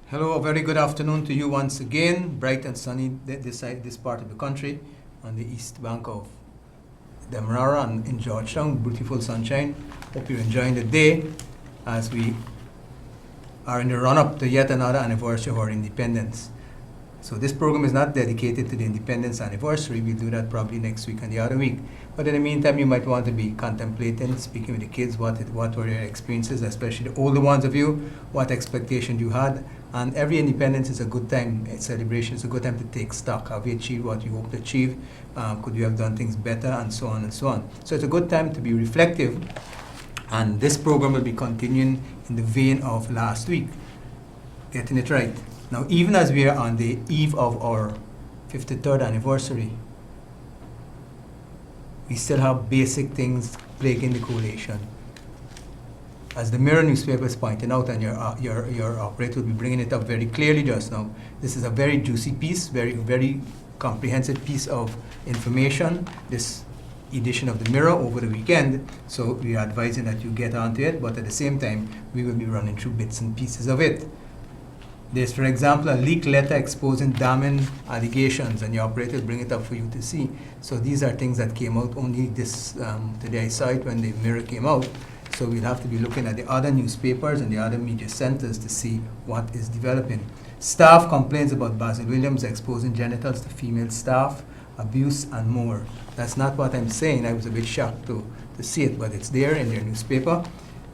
Hello, a very good afternoon to you once again. Bright and sunny this part of the country on the east bank of Demerara and in Georgetown. Beautiful sunshine. Hope you're enjoying the day as we are in the run-up to yet another anniversary of our independence. So this program is not dedicated to the independence anniversary. We'll do that probably next week and the other week. But in the meantime, you might want to be contemplating, speaking with the kids, what were their experiences, especially the older ones of you, what expectations you had. And every independence is a good time, a celebration is a good time to take stock. Have you achieved what you hope to achieve? Could you have done things better? And so on and so on. So it's a good time to be reflective. And this program will be continuing in the vein of last week, getting it right. Now, even as we are on the eve of our 53rd anniversary, we still have basic things plaguing the coalition. As the Mirror newspaper is pointing out, and your operator will be bringing it up very clearly just now, this is a very juicy piece, very comprehensive piece of information, this edition of the Mirror over the weekend. So we are advising that you get onto it, but at the same time, we will be running through bits and pieces of it. There's, for example, a leaked letter exposing damning allegations, and your operator will bring it up for you to see. So these are things that came out only this today. I saw it when the Mirror came out. So we'll have to be looking at the other newspapers and the other media centers to see what is developing. Staff complains about Basil Williams exposing genitals to female staff, abuse, and more. That's not what I'm saying. I was a bit shocked to see it, but it's there in their newspaper.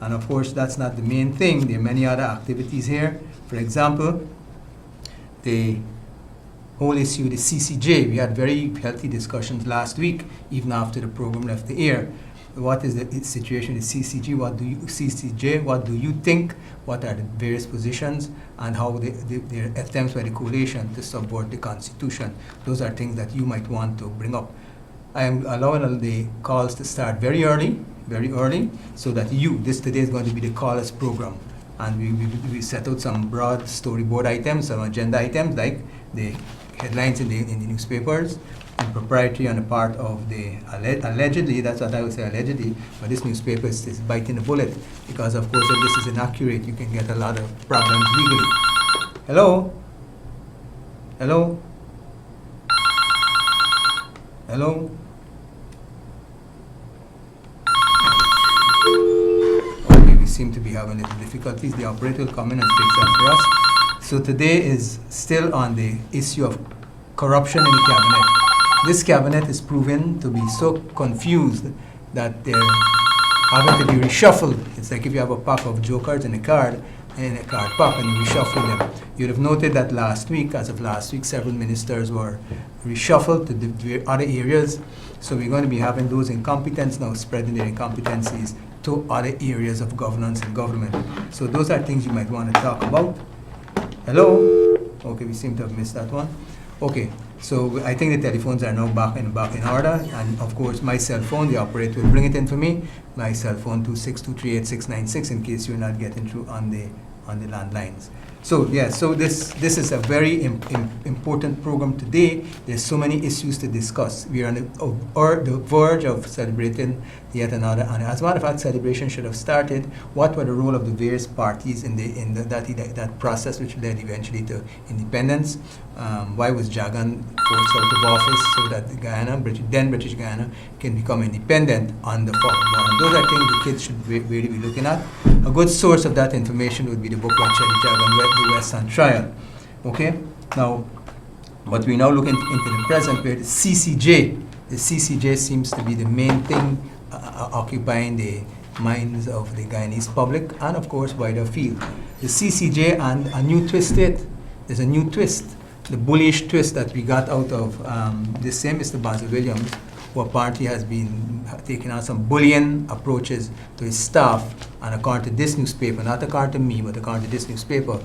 And of course, that's not the main thing. There are many other activities here. For example, the whole issue, the CCJ. We had very healthy discussions last week, even after the program left the air. What is the situation with CCJ? What do you think? What are the various positions, and how their attempts by the coalition to subvert the Constitution? Those are things that you might want to bring up. I am allowing the calls to start very early, so that this today is going to be the callers program. And we set out some broad storyboard items, some agenda items, like the headlines in the newspapers, and proprietary on the part of the allegedly, that's what I would say, allegedly, but this newspaper is biting the bullet, because of course if this is inaccurate, you can get a lot of problems legally. Hello? Hello? Hello? Okay, we seem to be having little difficulties. The operator will come in and fix that for us. So today is still on the issue of corruption in the cabinet. This cabinet is proven to be so confused that they're having to be reshuffled. It's like if you have a pack of jokers in a card pack and you reshuffle them. You'd have noted that as of last week, several ministers were reshuffled to the other areas. So we're going to be having those incompetents now spreading their incompetencies to other areas of governance and government. So those are things you might want to talk about. Hello? Okay, we seem to have missed that one. Okay, so I think the telephones are now back in order, and of course my cell phone, the operator will bring it in for me. My cell phone 262386696 in case you're not getting through on the landlines. So so this is a very important program today. There's so many issues to discuss. We are on the verge of celebrating yet another, and as a matter of fact, celebration should have started. What were the role of the various parties in that process which led eventually to independence? Why was Jagan forced out of office so that then British Guyana can become independent on the Falkland War? And those are things the kids should really be looking at. A good source of that information would be the book by Chetty Jagan, The West on Trial. Okay? Now, but we're now looking into the present where the CCJ seems to be the main thing occupying the minds of the Guyanese public and, of course, wider field. The CCJ and a new twist to it. There's a new twist. The bullish twist that we got out of the same Mr. Basil Williams, who apparently has been taking on some bullying approaches to his staff, and according to this newspaper, not according to me, but according to this newspaper,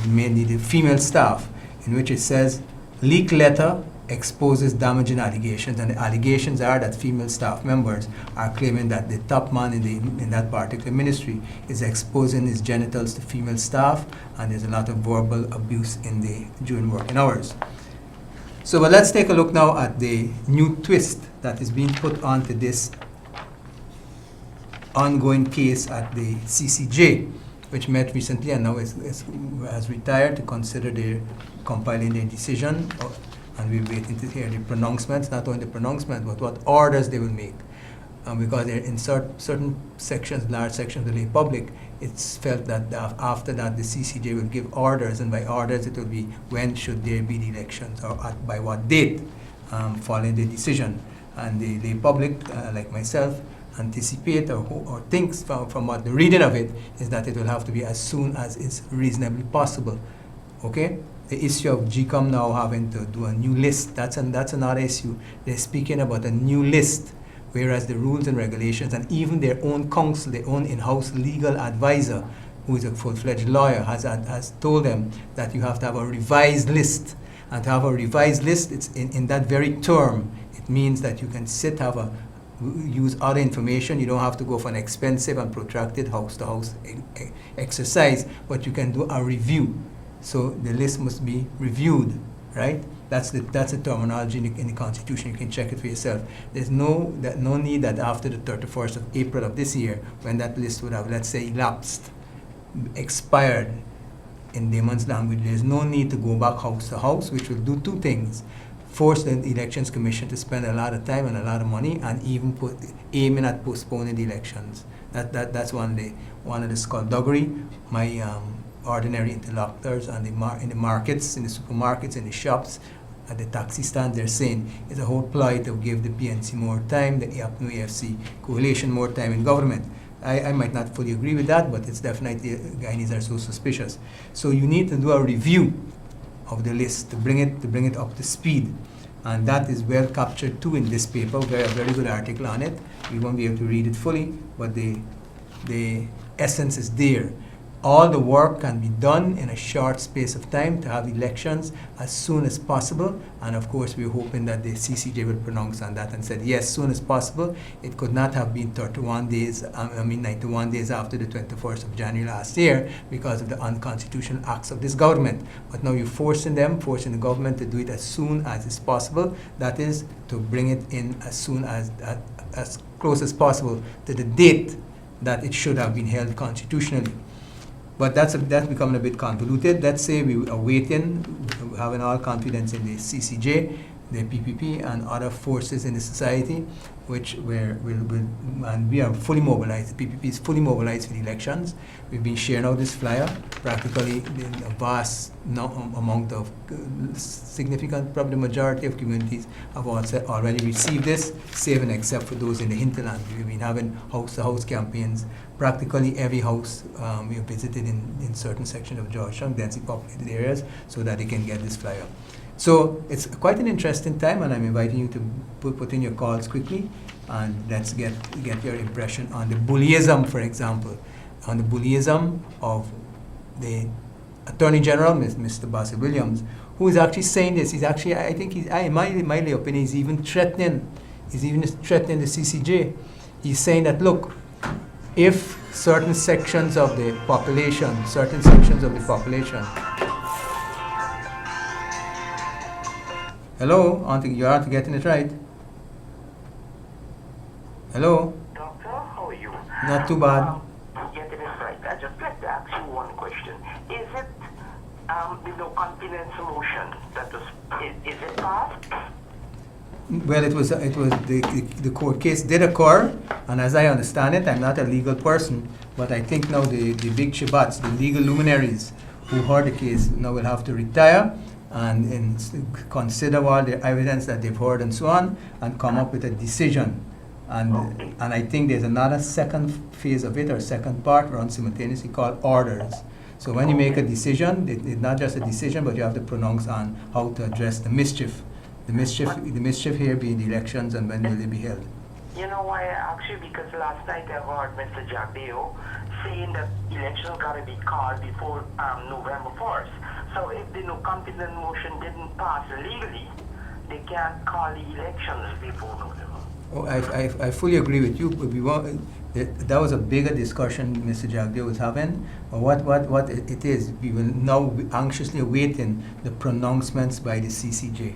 mainly the female staff, in which it says, leaked letter exposes damaging allegations, and the allegations are that female staff members are claiming that the top man in that particular ministry is exposing his genitals to female staff, and there's a lot of verbal abuse during working hours. So, but let's take a look now at the new twist that is being put onto this ongoing case at the CCJ. which met recently and now has retired to consider compiling their decision, and we're waiting to hear the pronouncements, not only the pronouncement, but what orders they will make. Because they're in certain sections, large sections of the lay public, it's felt that after that the CCJ will give orders, and by orders it will be when should there be the elections, or by what date, following the decision. And the lay public, like myself, anticipate or thinks from what the reading of it is that it will have to be as soon as is reasonably possible. Okay? The issue of GCOM now having to do a new list, that's another issue. They're speaking about a new list, whereas the rules and regulations and even their own counsel, their own in-house legal advisor, who is a full-fledged lawyer, has told them that you have to have a revised list. And to have a revised list, it's in that very term, it means that you can use other information. You don't have to go for an expensive and protracted house-to-house exercise, but you can do a review. So the list must be reviewed, right? That's the terminology in the Constitution. You can check it for yourself. There's no need that after the 31st of April of this year, when that list would have, let's say, elapsed, expired in layman's language, there's no need to go back house to house, which will do two things. Force the Elections Commission to spend a lot of time and a lot of money, and even aiming at postponing the elections. That's one of the skullduggery. My ordinary interlocutors and in the markets, in the supermarkets, in the shops, at the taxi stand, they're saying it's a whole ploy to give the PNC more time, the AFC coalition more time in government. I might not fully agree with that, but it's definitely, Guyanese are so suspicious. So you need to do a review of the list to bring it up to speed. And that is well captured too in this paper, a very good article on it. We won't be able to read it fully, but the essence is there. All the work can be done in a short space of time to have elections as soon as possible. And of course, we're hoping that the CCJ will pronounce on that and said, yes, as soon as possible. It could not have been 91 days, 91 days after the 21st of January last year because of the unconstitutional acts of this government. But now you're forcing the government to do it as soon as is possible. That is, to bring it in as soon as close as possible to the date that it should have been held constitutionally. But that's becoming a bit convoluted. Let's say we are waiting, having all confidence in the CCJ, the PPP, and other forces in the society, which and we are fully mobilized. The PPP is fully mobilized for the elections. We've been sharing out this flyer. Practically, a vast amount of significant, probably the majority of communities have also already received this, save and except for those in the hinterland. We've been having house-to-house campaigns. Practically every house we have visited in certain sections of Georgetown, densely populated areas, so that they can get this flyer. So it's quite an interesting time, and I'm inviting you to put in your calls quickly, and let's get your impression on the bullyism, for example, on the bullyism of the Attorney General, Mr. Bassett Williams, who is actually saying this. He's actually, I think, in my opinion, he's even threatening the CCJ. He's saying that, look, if certain sections of the population, hello, you aren't getting it right. Hello? Doctor, how are you? Not too bad. Getting it right. I'd just like to ask you one question. Is it the no confidence motion that was, is it passed? Well, it was the court case did occur, and as I understand it, I'm not a legal person, but I think now the big shibats, the legal luminaries who heard the case, now will have to retire and consider all the evidence that they've heard and so on, and come up with a decision. And I think there's another second phase of it, or second part, run simultaneously, called orders. So when you make a decision, it's not just a decision, but you have to pronounce on how to address the mischief. The mischief here being the elections and when will they be held. You know why I asked you? Because last night I heard Mr. Jacqueo saying that elections got to be called before November 1st. So if the no confidence motion didn't pass legally, they can't call the elections before November. Oh, I fully agree with you. But that was a bigger discussion Mr. Jacqueo was having. What it is, we will now be anxiously awaiting the pronouncements by the CCJ.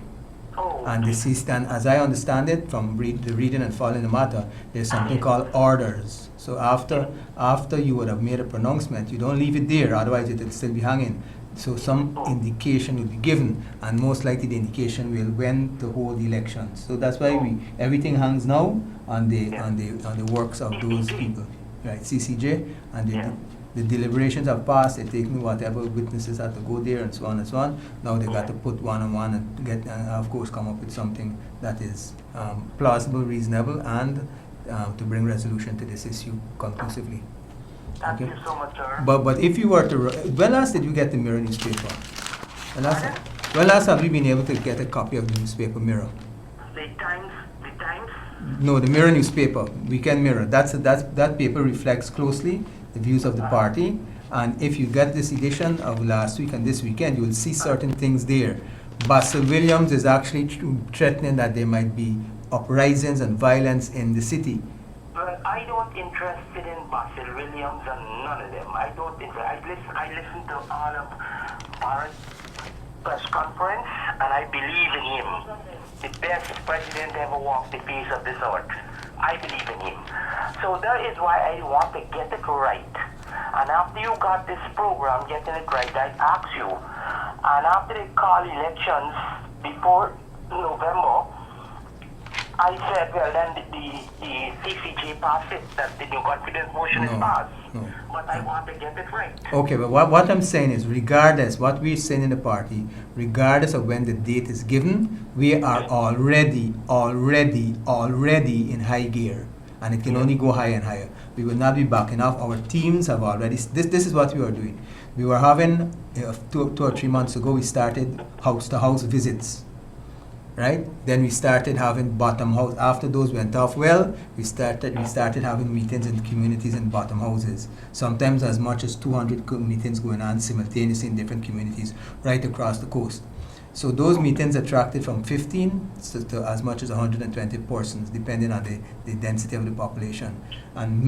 Oh, And the C-stand, as I understand it, from the reading and following the matter, there's something called orders. So after you would have made a pronouncement, you don't leave it there, otherwise it will still be hanging. So some indication will be given, and most likely the indication will when to hold the elections. So that's why everything hangs now on the works of those people, right? CCJ, and the deliberations have passed. They're taking whatever witnesses have to go there, and so on and so on. Now they got to put one on one and get, of course, come up with something that is plausible, reasonable, and to bring resolution to this issue conclusively. Thank you so much, sir. But if you were to, when last did you get the Mirror newspaper? When last have you been able to get a copy of the newspaper Mirror? The Times? No, the Mirror newspaper, Weekend Mirror. That paper reflects closely the views of the party. And if you get this edition of last week and this weekend, you will see certain things there. Basil Williams is actually threatening that there might be uprisings and violence in the city. Well, I don't interested in Basil Williams and none of them. I don't I listen to all of Barrett's press conference, and I believe in him. The best president ever walked the face of this earth. I believe in him. So that is why I want to get it right. And after you got this program, getting it right, I ask you, and after they call elections before November, I said, well, then the CCJ passed it, that the new confidence motion is passed. No. But I want to get it right. Okay, but what I'm saying is, regardless, what we're saying in the party, regardless of when the date is given, we are already in high gear. And it can only go higher and higher. We will not be backing off. Our teams have already, this is what we are doing. We were having, 2 or 3 months ago, we started house-to-house visits. Right? Then we started having bottom house. After those went off well, we started having meetings in communities in bottom houses. Sometimes as much as 200 meetings going on simultaneously in different communities right across the coast. So those meetings attracted from 15 to as much as 120 persons, depending on the density of the population. And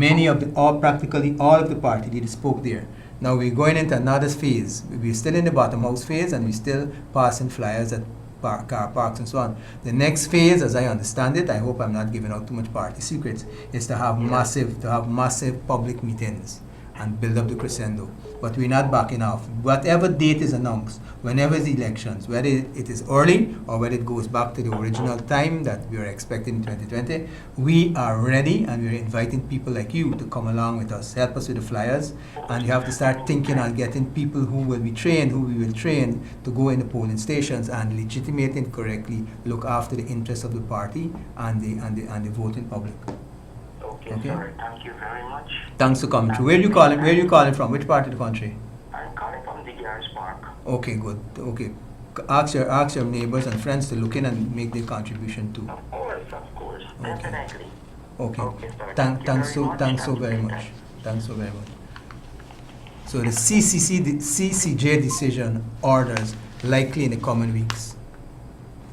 practically all of the party leaders spoke there. Now we're going into another phase. We're still in the bottom house phase, and we're still passing flyers at car parks and so on. The next phase, as I understand it, I hope I'm not giving out too much party secrets, is to have massive public meetings and build up the crescendo. But we're not backing off. Whatever date is announced, whenever it's elections, whether it is early or whether it goes back to the original time that we were expecting in 2020, we are ready, and we're inviting people like you to come along with us, help us with the flyers, and you have to start thinking on getting people who will be trained, who we will train to go in the polling stations and legitimately and correctly look after the interests of the party and the voting public. Okay, sir. Thank you very much. Thanks for coming through. Where are you calling from? Which part of the country? I'm calling from the Garage Park. Okay, good. Okay. Ask your neighbors and friends to look in and make their contribution too. Of course. Okay. Definitely. Okay. Okay, sir. Thanks so very much. Thanks so very much. So the CCJ decision orders likely in the coming weeks.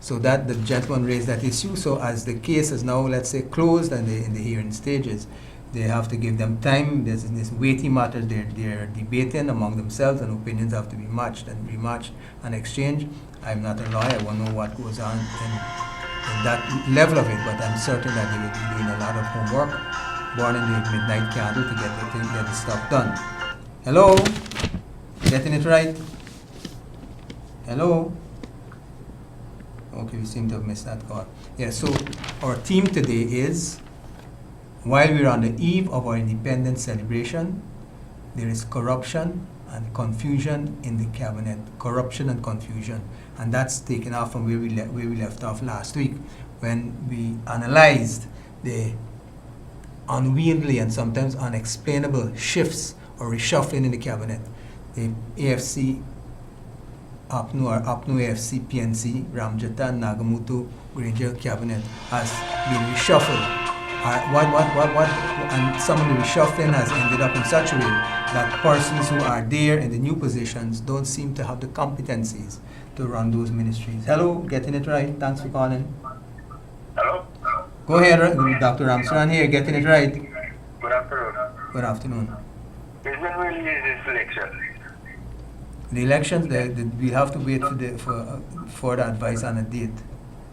So that the gentleman raised that issue. So as the case is now, let's say, closed and in the hearing stages, they have to give them time. There's this weighty matters they're debating among themselves, and opinions have to be matched and rematched and exchanged. I'm not a lawyer. I won't know what goes on in that level of it, but I'm certain that they will be doing a lot of homework, burning the midnight candle to get the stuff done. Hello? Getting it right? Hello? Okay, we seem to have missed that call. Yeah, so our theme today is, while we're on the eve of our independence celebration, there is corruption and confusion in the cabinet. Corruption and confusion. And that's taken off from where we left off last week, when we analyzed the unwieldy and sometimes unexplainable shifts or reshuffling in the cabinet. The AFC, APNU AFC, PNC, Ramjata, Nagamutu, Granger cabinet has been reshuffled. And some of the reshuffling has ended up in such a way that persons who are there in the new positions don't seem to have the competencies to run those ministries. Hello, getting it right. Thanks for calling. Hello? Go ahead, Dr. Ramsarran here, getting it right. Good afternoon. Good afternoon. When will you use this election? The elections, we have to wait for the advice on a date.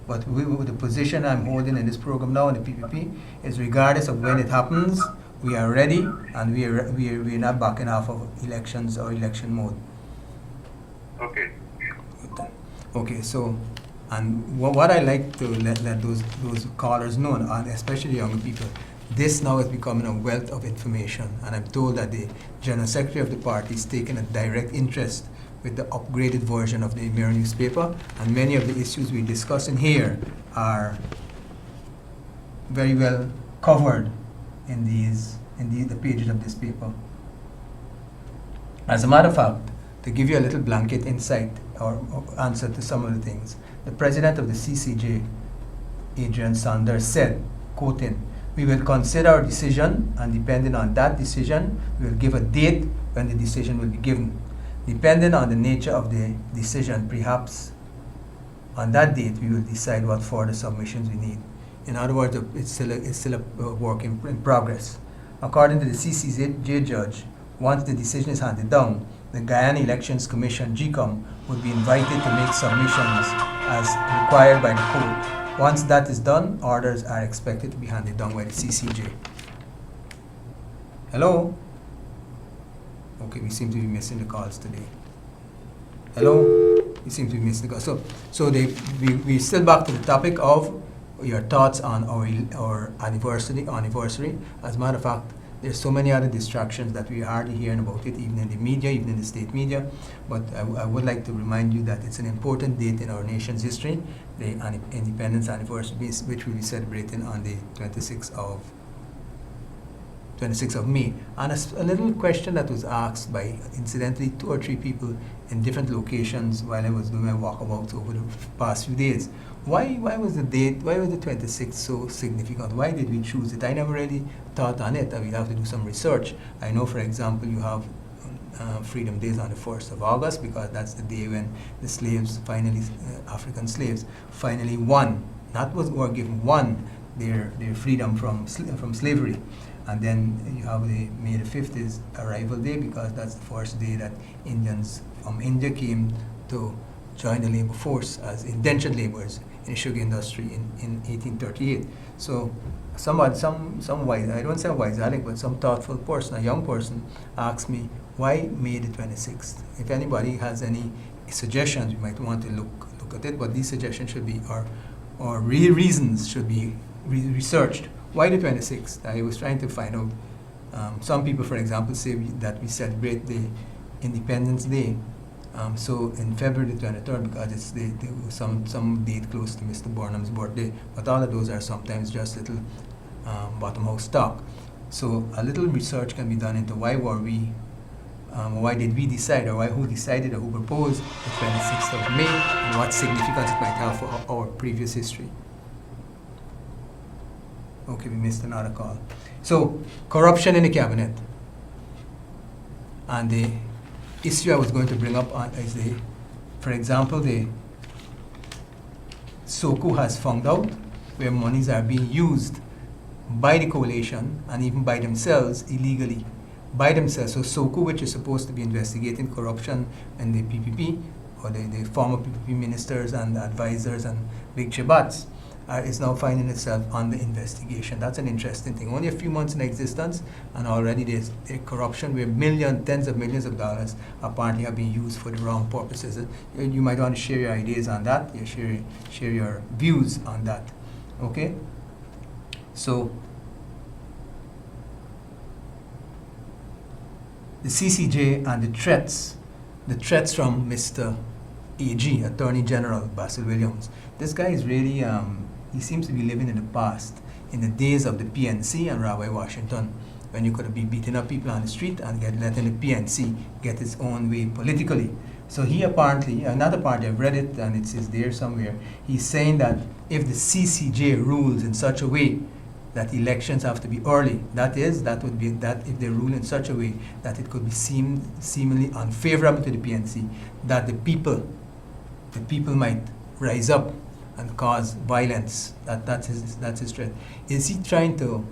But the position I'm holding in this program now in the PPP is regardless of when it happens, we are ready and we're not backing off of elections or election mode. Okay. Okay, so, and what I like to let those callers know, and especially younger people, this now is becoming a wealth of information, and I'm told that the General Secretary of the party is taking a direct interest with the upgraded version of the Mirror newspaper, and many of the issues we're discussing here are very well covered in the pages of this paper. As a matter of fact, to give you a little blanket insight or answer to some of the things, the president of the CCJ, Adrian Sanders, said, quoting, "We will consider our decision, and depending on that decision, we will give a date when the decision will be given. Depending on the nature of the decision, perhaps on that date, we will decide what further submissions we need." In other words, it's still a work in progress. According to the CCJ judge, once the decision is handed down, the Guyana Elections Commission, GCOM, would be invited to make submissions as required by the code. Once that is done, orders are expected to be handed down by the CCJ. Hello? Okay, we seem to be missing the calls today. Hello? We seem to be missing the calls. So we're still back to the topic of your thoughts on our anniversary. As a matter of fact, there's so many other distractions that we're hardly hearing about it, even in the media, even in the state media. But I would like to remind you that it's an important date in our nation's history, the independence anniversary, which we'll be celebrating on the 26th of May. And a little question that was asked by, incidentally, 2 or 3 people in different locations while I was doing my walkabouts over the past few days. Why was the 26th so significant? Why did we choose it? I never really thought on it. I will have to do some research. I know, for example, you have Freedom Days on the 1st of August because that's the day when the slaves finally, African slaves, finally won. Were given their freedom from slavery. And then you have the May the 5th is Arrival Day because that's the first day that Indians from India came to join the labor force as indentured laborers in the sugar industry in 1838. So some wise, I don't say wise Alec, but some thoughtful person, a young person, asked me, why May the 26th? If anybody has any suggestions, you might want to look at it, but these suggestions should be, or real reasons should be researched. Why the 26th? I was trying to find out. Some people, for example, say that we celebrate the Independence Day. So in February the 23rd, because it's some date close to Mr. Burnham's birthday, but all of those are sometimes just little bottom house talk. So a little research can be done into why were we, why did we decide, or who decided or who proposed the 26th of May, and what significance it might have for our previous history. Okay, we missed another call. So corruption in the cabinet, and the issue I was going to bring up is for example, the SOCO has found out where monies are being used by the coalition and even by themselves illegally. By themselves. So SOCO, which is supposed to be investigating corruption in the PPP, or the former PPP ministers and advisors and big chibats, is now finding itself under investigation. That's an interesting thing. Only a few months in existence, and already there's a corruption where tens of millions of dollars apparently have been used for the wrong purposes. You might want to share your ideas on that. Share your views on that. Okay. So the CCJ and the threats from Mr. AG, Attorney General Basil Williams. This guy is really, he seems to be living in the past, in the days of the PNC and Rabbi Washington, when you could be beating up people on the street and letting the PNC get its own way politically. So he apparently, another part, I've read it and it says there somewhere, he's saying that if the CCJ rules in such a way that elections have to be early, that would be if they rule in such a way that it could be seemingly unfavorable to the PNC, that the people might rise up and cause violence. That's his threat. Is he trying to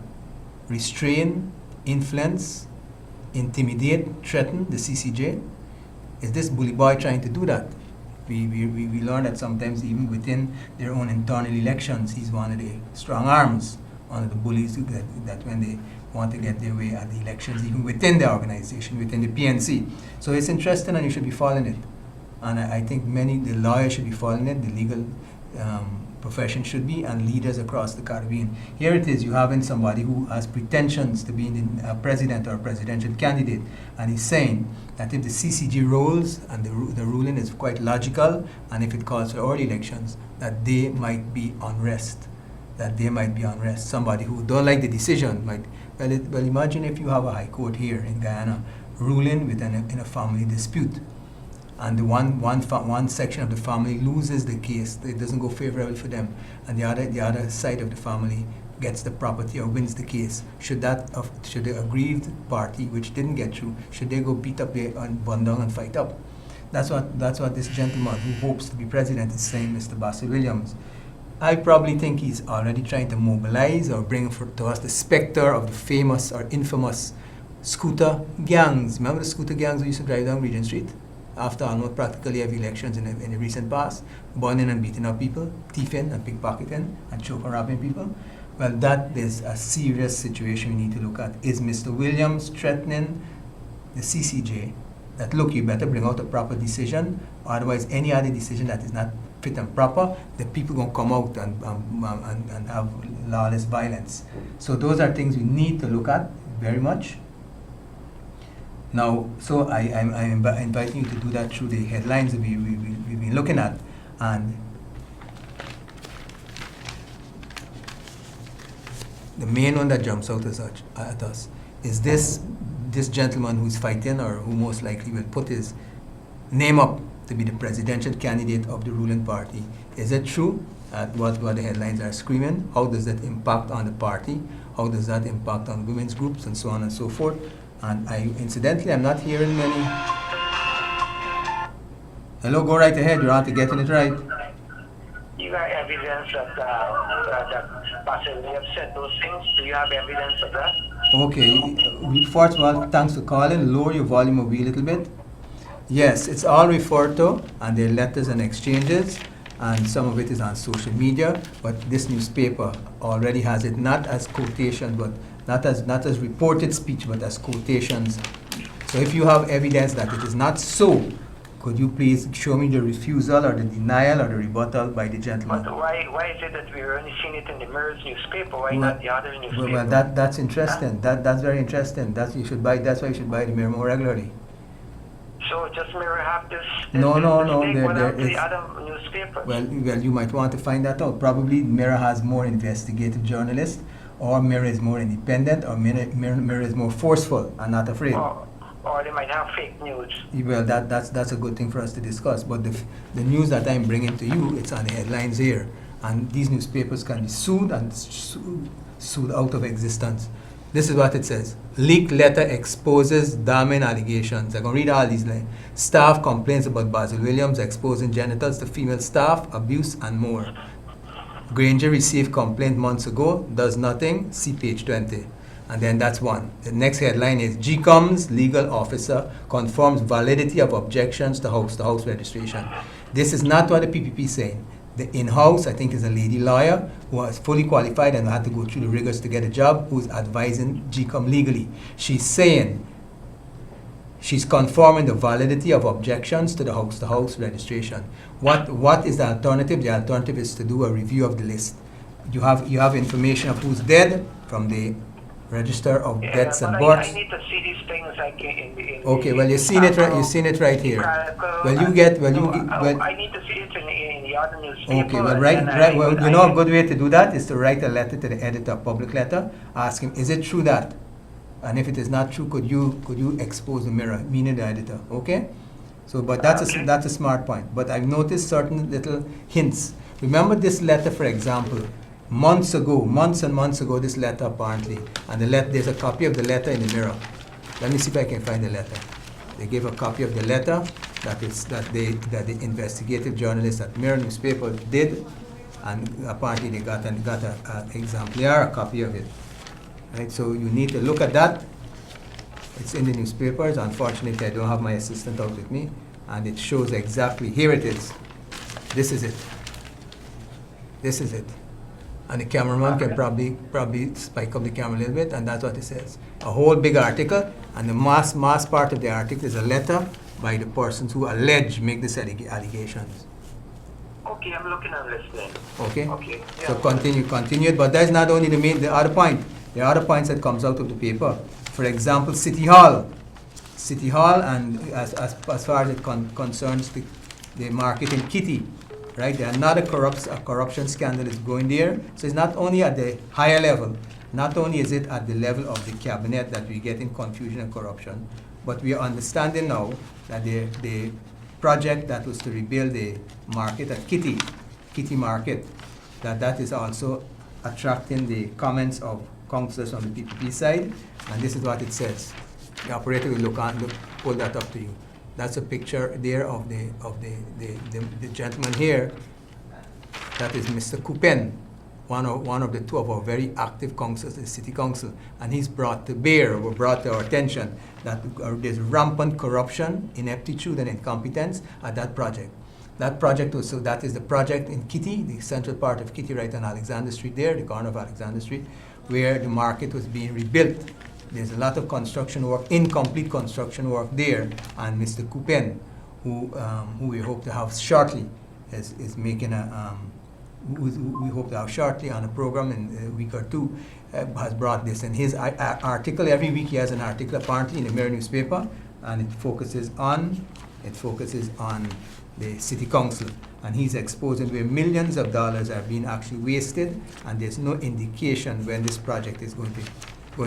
restrain, influence, intimidate, threaten the CCJ? Is this bully boy trying to do that? We learn that sometimes even within their own internal elections, he's one of the strong arms, one of the bullies that when they want to get their way at the elections, even within the organization, within the PNC. So it's interesting and you should be following it. And I think the lawyers should be following it, the legal profession should be, and leaders across the Caribbean. Here it is, you having somebody who has pretensions to being a president or a presidential candidate, and he's saying that if the CCG rules and the ruling is quite logical, and if it calls for early elections, that there might be unrest. Somebody who don't like the decision might, well imagine if you have a high court here in Guyana ruling in a family dispute, and the one section of the family loses the case, it doesn't go favorable for them, and the other side of the family gets the property or wins the case. Should the aggrieved party, which didn't get through, should they go beat up and burn down and fight up? That's what this gentleman who hopes to be president is saying, Mr. Basil Williams. I probably think he's already trying to mobilize or bring to us the specter of the famous or infamous scooter gangs. Remember the scooter gangs who used to drive down Regent Street after almost practically every elections in the recent past, burning and beating up people, thieving and pickpocketing and choke and robbing people? Well, that is a serious situation we need to look at. Is Mr. Williams threatening the CCJ that, look, you better bring out a proper decision, otherwise any other decision that is not fit and proper, the people going to come out and have lawless violence. So those are things we need to look at very much. Now, so I'm inviting you to do that through the headlines that we've been looking at. And the main one that jumps out at us is this gentleman who's fighting, or who most likely will put his name up to be the presidential candidate of the ruling party. Is it true? What the headlines are screaming? How does that impact on the party? How does that impact on women's groups and so on and so forth? And incidentally, I'm not hearing many. Hello, go right ahead. You're on to getting it right. You got evidence that Pastor Williams said those things? Do you have evidence of that? Okay. First of all, thanks for calling. Lower your volume a wee little bit. Yes, it's all referred to, and there are letters and exchanges, and some of it is on social media, but this newspaper already has it not as quotation, but not as reported speech, but as quotations. So if you have evidence that it is not so, could you please show me the refusal or the denial or the rebuttal by the gentleman? But why is it that we're only seeing it in the Mirror's newspaper? Why not the other newspaper? Well, that's interesting. That's very interesting. That's why you should buy the Mirror more regularly. So just Mirror have this? No. The other newspaper. Well, you might want to find that out. Probably Mirror has more investigative journalists, or Mirror is more independent, or Mirror is more forceful and not afraid. Or they might have fake news. Well, that's a good thing for us to discuss. But the news that I'm bringing to you, it's on the headlines here, and these newspapers can be sued and sued out of existence. This is what it says. Leaked letter exposes damning allegations. I'm going to read all these lines. Staff complains about Basil Williams exposing genitals to female staff, abuse, and more. Granger received complaint months ago, does nothing, see page 20. And then that's one. The next headline is GCOM's legal officer confirms validity of objections to house registration. This is not what the PPP is saying. The in-house, I think, is a lady lawyer who is fully qualified and had to go through the rigors to get a job, who's advising GCOM legally. She's saying, she's confirming the validity of objections to the house registration. What is the alternative? The alternative is to do a review of the list. You have information of who's dead from the Register of Deaths and Births. I need to see these things like okay, well, you've seen it right here. I need to see it in the other newspaper. Okay, well, you know a good way to do that is to write a letter to the editor, a public letter, ask him, is it true that? And if it is not true, could you expose the Mirror, meaning the editor, okay? So, but that's a smart point. But I've noticed certain little hints. Remember this letter, for example, months and months ago, this letter apparently, and there's a copy of the letter in the Mirror. Let me see if I can find the letter. They gave a copy of the letter that the investigative journalist at Mirror newspaper did, and apparently they got an exemplar, a copy of it. Right, so you need to look at that. It's in the newspapers. Unfortunately, I don't have my assistant out with me, and it shows exactly, here it is. This is it. This is it. And the cameraman can probably spike up the camera a little bit, and that's what it says. A whole big article, and the mass part of the article is a letter by the persons who make these allegations. Okay, I'm looking and listening. Okay? Okay. Yeah. So continue it, but that's not only the other point. There are other points that comes out of the paper. For example, City Hall. City Hall, and as far as it concerns the market in Kitty, right? There another corruption scandal is going there. So it's not only at the higher level, not only is it at the level of the cabinet that we get in confusion and corruption, but we are understanding now that the project that was to rebuild the market at Kitty Market, that is also attracting the comments of councillors on the PPP side, and this is what it says. The operator will pull that up to you. That's a picture there of the gentleman here. That is Mr. Coupen, one of the two of our very active councillors, the city council, and he's brought to our attention that there's rampant corruption, ineptitude, and incompetence at that project. That project was, so that is the project in Kitty, the central part of Kitty, right on Alexander Street there, the corner of Alexander Street, where the market was being rebuilt. There's a lot of construction work, incomplete construction work there, and Mr. Coupen, who we hope to have shortly, is making we hope to have shortly on a program in a week or two, has brought this. And his article, every week he has an article apparently in the Mirror newspaper, and it focuses on the city council, and he's exposing where millions of dollars are being actually wasted, and there's no indication when this project is going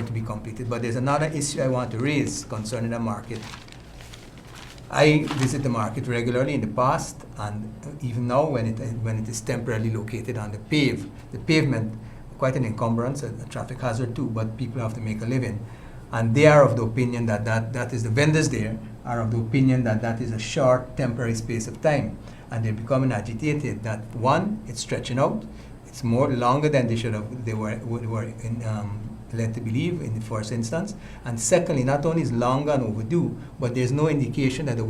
to be completed. But there's another issue I want to raise concerning the market. I visit the market regularly in the past, and even now when it is temporarily located on the pavement, quite an encumbrance, a traffic hazard too, but people have to make a living. And they are of the opinion that is the vendors there are of the opinion that is a short temporary space of time, and they're becoming agitated that one, it's stretching out, it's more longer than they were led to believe in the first instance, and secondly, not only is longer and overdue, but there's no indication that the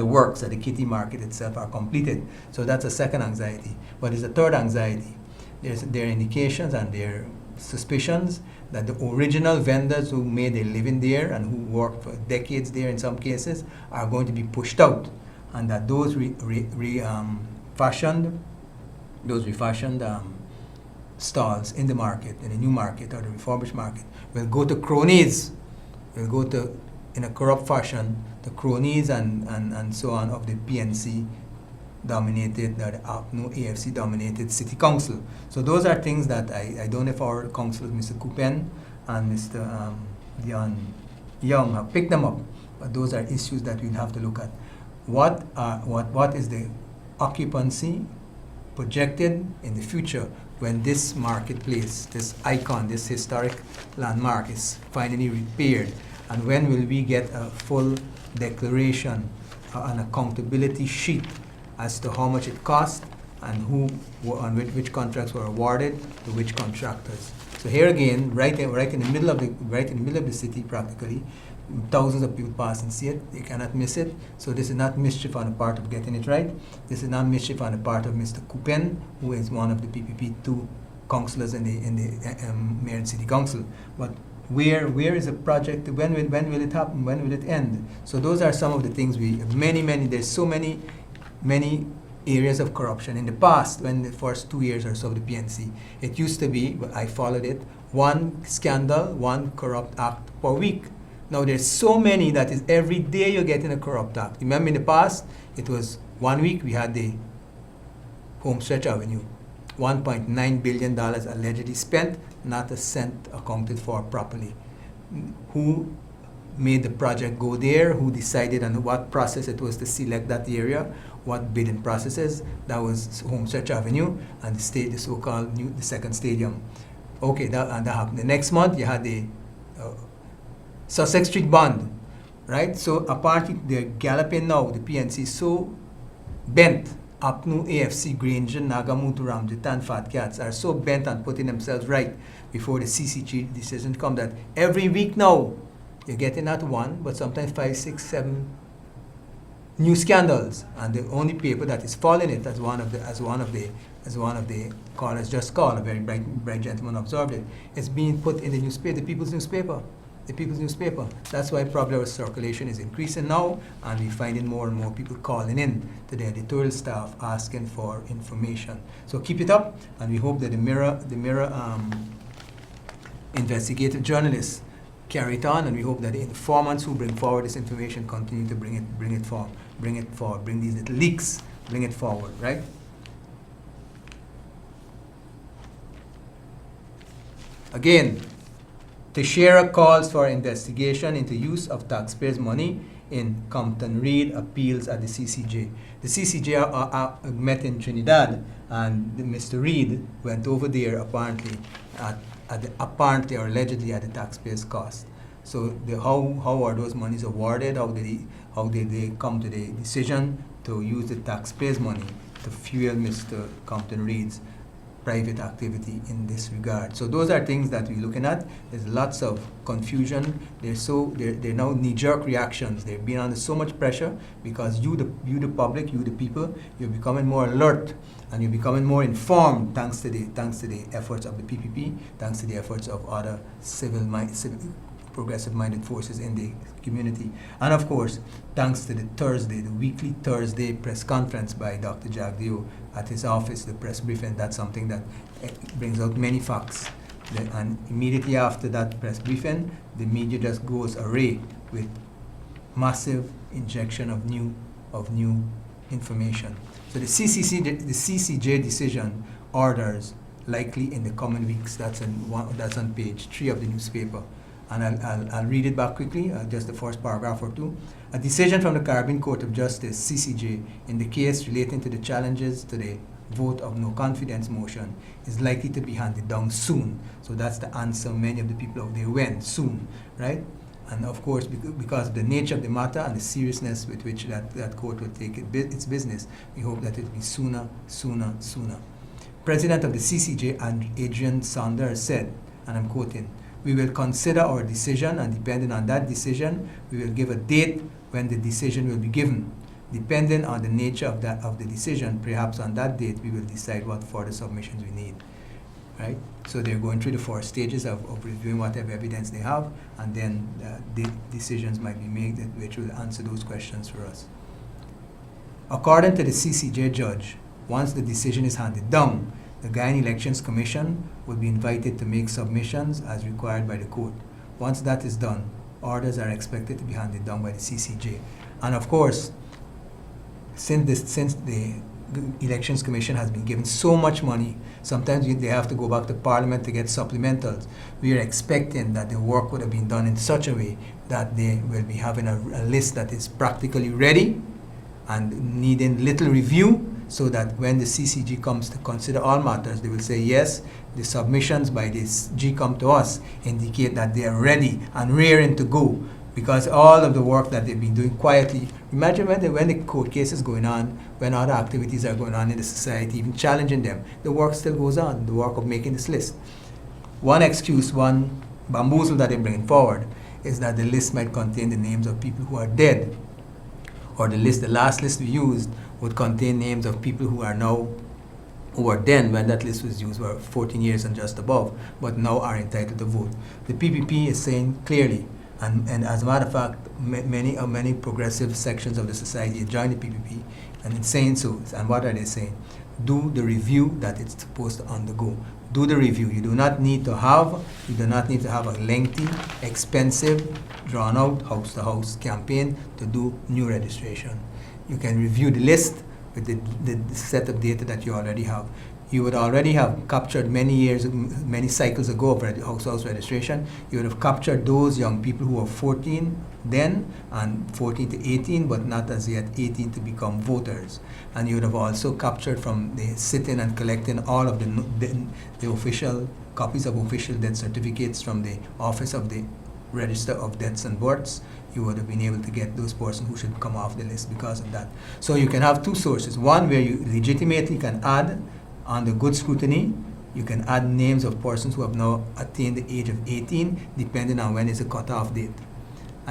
works at the Kitty Market itself are completed. So that's a second anxiety. But there's a third anxiety. There are indications and there are suspicions that the original vendors who made a living there and who worked for decades there in some cases are going to be pushed out, and that those refashioned stalls in the market, in the new market or the refurbished market, will go to cronies, will go to, in a corrupt fashion, the cronies and so on of the PNC dominated, the AFC dominated city council. So those are things that I don't know if our councillors, Mr. Coupen and Mr. Dion Young, have picked them up, but those are issues that we'll have to look at. What is the occupancy projected in the future when this marketplace, this icon, this historic landmark is finally repaired, and when will we get a full declaration, an accountability sheet as to how much it cost and which contracts were awarded to which contractors. So here again, right in the middle of the city practically, thousands of people pass and see it. They cannot miss it. So this is not mischief on the part of getting it right. This is not mischief on the part of Mr. Coupen, who is one of the PPP2 councillors in the Mayor and City Council. But where is the project? When will it happen? When will it end? So those are some of the things there's so many areas of corruption. In the past, when the first 2 years or so of the PNC, it used to be, but I followed it, one scandal, one corrupt act per week. Now there's so many that is every day you're getting a corrupt act. Remember in the past, it was 1 week we had the Homestretch Avenue, $1.9 billion allegedly spent, not a cent accounted for properly. Who made the project go there? Who decided on what process it was to select that area? What bidding processes? That was Homestretch Avenue and the so-called the second stadium. Okay, that happened. The next month you had the Sussex Street bond, right? So apparently they're galloping now. The PNC is so bent. Apnu, AFC, Granger, Nagamutu, Ramjitan, Fat Cats are so bent on putting themselves right before the CCG decision come that every week now you're getting not one, but sometimes 5, 6, 7 new scandals, and the only paper that is following it, as one of the callers just called, a very bright gentleman observed it, is being put in the newspaper, the People's Newspaper. The People's Newspaper. That's why probably our circulation is increasing now, and we're finding more and more people calling in to the editorial staff asking for information. So keep it up, and we hope that the Mirror investigative journalists carry it on, and we hope that the informants who bring forward this information continue to bring it forward, bring these little leaks, bring it forward, right? Again, Teixeira calls for investigation into use of taxpayers' money in Compton Reed appeals at the CCJ. The CCJ met in Trinidad, and Mr. Reed went over there apparently apparently or allegedly at the taxpayers' cost. So how are those monies awarded? How did they come to the decision to use the taxpayers' money to fuel Mr. Compton Reed's private activity in this regard? So those are things that we're looking at. There's lots of confusion. They're now knee-jerk reactions. They're being under so much pressure because you the public, you the people, you're becoming more alert and you're becoming more informed thanks to the efforts of the PPP, thanks to the efforts of other progressive-minded forces in the community, and of course, thanks to the weekly Thursday press conference by Dr. Jagdeo at his office, the press briefing. That's something that brings out many facts. And immediately after that press briefing, the media just goes array with massive injection of new information. So the CCJ decision orders likely in the coming weeks. That's on page 3 of the newspaper. And I'll read it back quickly, just the first paragraph or two. A decision from the Caribbean Court of Justice, CCJ, in the case relating to the challenges to the vote of no confidence motion is likely to be handed down soon. So that's the answer many of the people out there went, soon, right? And of course, because of the nature of the matter and the seriousness with which that court will take its business, we hope that it will be sooner. President of the CCJ, Adrian Saunders, said, and I'm quoting, "We will consider our decision, and depending on that decision, we will give a date when the decision will be given. Depending on the nature of the decision, perhaps on that date, we will decide what further submissions we need." Right? So they're going through the 4 stages of reviewing whatever evidence they have, and then the decisions might be made which will answer those questions for us. According to the CCJ judge, once the decision is handed down, the Guyana Elections Commission will be invited to make submissions as required by the court. Once that is done, orders are expected to be handed down by the CCJ. And of course, since the Elections Commission has been given so much money, sometimes they have to go back to Parliament to get supplementals. We are expecting that the work would have been done in such a way that they will be having a list that is practically ready and needing little review, so that when the CCG comes to consider all matters, they will say, yes, the submissions by this G come to us indicate that they are ready and raring to go, because all of the work that they've been doing quietly. Imagine when the court case is going on, when other activities are going on in the society, even challenging them, the work still goes on, the work of making this list. One excuse, one bamboozle that they're bringing forward is that the list might contain the names of people who are dead, or the last list we used would contain names of people who were then, when that list was used, were 14 years and just above, but now are entitled to vote. The PPP is saying clearly, and as a matter of fact, many progressive sections of the society join the PPP, and in saying so, and what are they saying? Do the review that it's supposed to undergo. Do the review. You do not need to have a lengthy, expensive, drawn-out house-to-house campaign to do new registration. You can review the list with the set of data that you already have. You would already have captured many cycles ago of house registration. You would have captured those young people who were 14 then and 14 to 18, but not as yet 18 to become voters. And you would have also captured from the sitting and collecting all of the official copies of official death certificates from the Office of the Register of Deaths and Births. You would have been able to get those persons who should come off the list because of that. So you can have 2 sources. One where you legitimately can add, under good scrutiny, you can add names of persons who have now attained the age of 18, depending on when is the cutoff date.